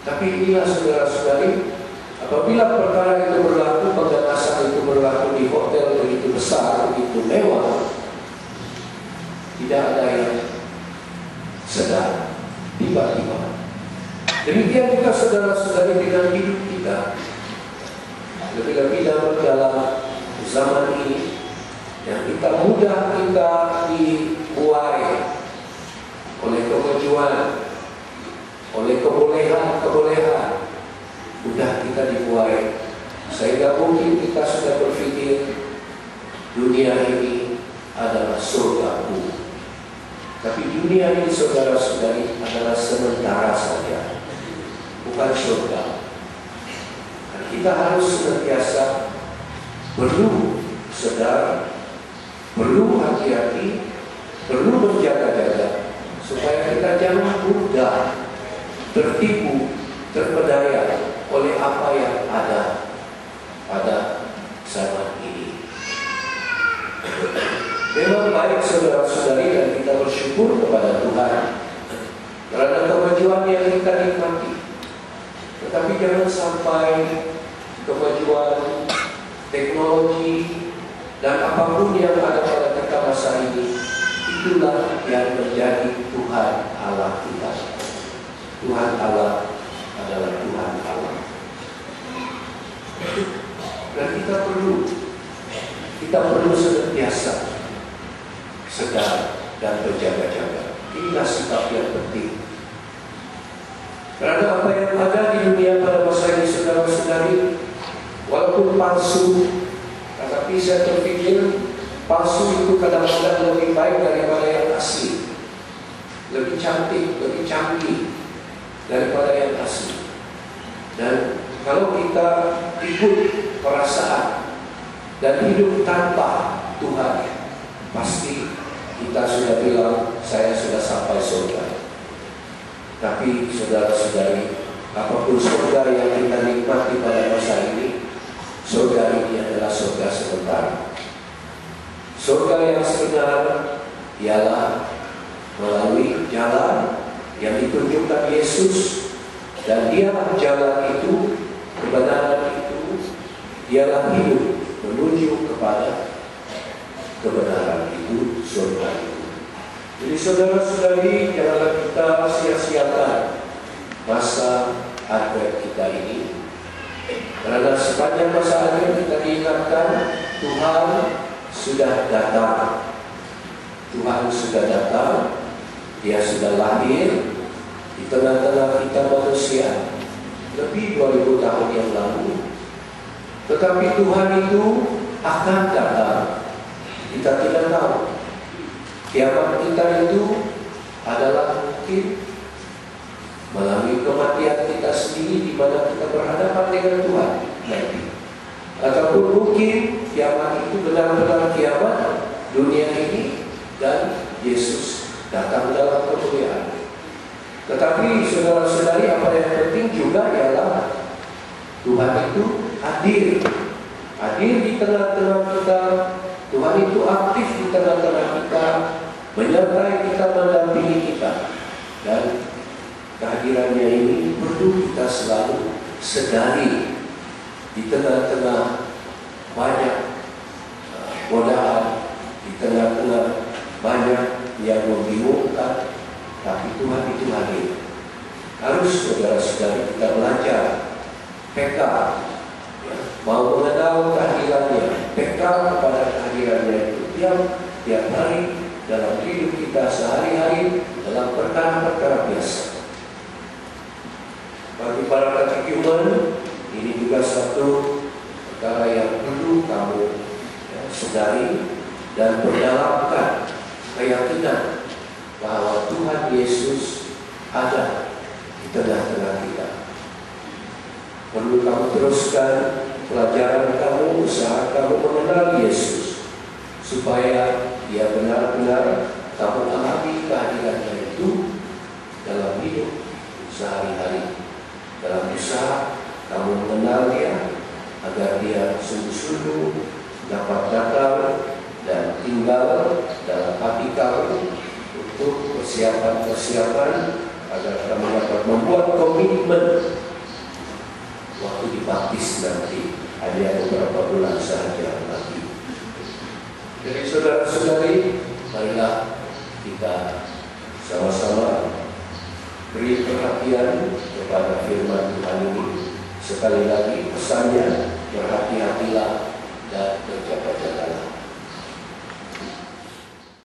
Tapi inilah saudara-saudari, apabila perkara itu berlaku, pengganasan itu berlaku di hotel begitu besar, begitu mewah, tidak ada yang sedar tiba-tiba. Demikian juga saudara-saudari dengan hidup kita. Lebih-lebih dalam zaman ini yang kita mudah kita dibuai oleh kemajuan, oleh kebolehan, mudah kita dibuai, sehingga mungkin kita sudah berpikir dunia ini adalah surgaku. Tapi dunia ini saudara-saudari adalah sementara saja, bukan surga. Dan kita harus senantiasa perlu sadar, perlu hati-hati, perlu berjaga-jaga, supaya kita jangan mudah tertipu, terpedaya oleh apa yang ada pada zaman ini. Memang baik saudara-saudari, dan kita bersyukur kepada Tuhan karena kemajuan yang kita nikmati. Tetapi jangan sampai kemajuan teknologi dan apapun yang ada pada kita masa ini, itulah yang menjadi Tuhan Allah kita. Tuhan Allah adalah Tuhan Allah. Dan kita perlu senantiasa sedar dan berjaga-jaga. Inilah sikap yang penting. Karena apa yang ada di dunia pada masa ini saudara-saudari, walaupun palsu, tetapi saya terpikir palsu itu kadang-kadang lebih baik daripada yang asli, lebih cantik, lebih canggih daripada yang asli. Dan kalau kita ikut perasaan dan hidup tanpa Tuhan, pasti kita sudah bilang, saya sudah sampai surga. Tapi saudara-saudari, apapun surga yang kita nikmati pada masa ini, surga ini adalah surga sementara. Surga yang sebenar ialah melalui jalan yang ditunjukkan Yesus, dan dialah jalan itu, kebenaran itu, dialah hidup menuju kepada kebenaran itu, surga itu. Jadi saudara-saudari, janganlah kita sia-siakan masa Advent kita ini, karena sepanjang masa Advent kita diingatkan Tuhan sudah datang. Tuhan sudah datang, Dia sudah lahir di tengah-tengah kita manusia lebih 2000 tahun yang lalu. Tetapi Tuhan itu akan datang. Kita tidak tahu. Kiamat kita itu adalah mungkin melalui kematian kita sendiri, di mana kita berhadapan dengan Tuhan nanti. Ataupun mungkin kiamat itu benar-benar kiamat dunia ini dan Yesus datang dalam kemuliaan. Tetapi saudara-saudari, apa yang penting juga ialah Tuhan itu hadir di tengah-tengah kita. Tuhan itu aktif di tengah-tengah kita, menyertai kita, mendampingi kita. Dan kehadirannya ini perlu kita selalu sedari. Di tengah-tengah banyak godaan, di tengah-tengah banyak yang membingungkan, tapi Tuhan itu hadir. Harus saudara-saudari kita belajar peka, mau mengenal kehadirannya, peka kepada kehadirannya itu tiap hari dalam hidup kita sehari-hari, dalam perkara-perkara biasa. Bagi para katikumen, ini juga satu perkara yang perlu kamu sadari dan perdalamkan keyakinan bahwa Tuhan Yesus ada di tengah-tengah kita. Perlu kamu teruskan pelajaran kamu, usaha kamu mengenal Yesus, supaya Dia benar-benar kamu alami kehadirannya itu dalam hidup sehari-hari. Dalam usaha kamu mengenal Dia, agar Dia sungguh-sungguh dapat datang dan tinggal dalam hati kamu untuk persiapan-persiapan agar kamu dapat membuat komitmen perhatian kepada firman Tuhan ini. Sekali lagi pesannya, berhati-hatilah dan berjaga-jagalah.